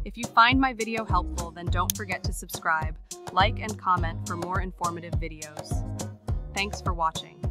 If you find my video helpful, then don't forget to subscribe, like, and comment for more informative videos. Thanks for watching.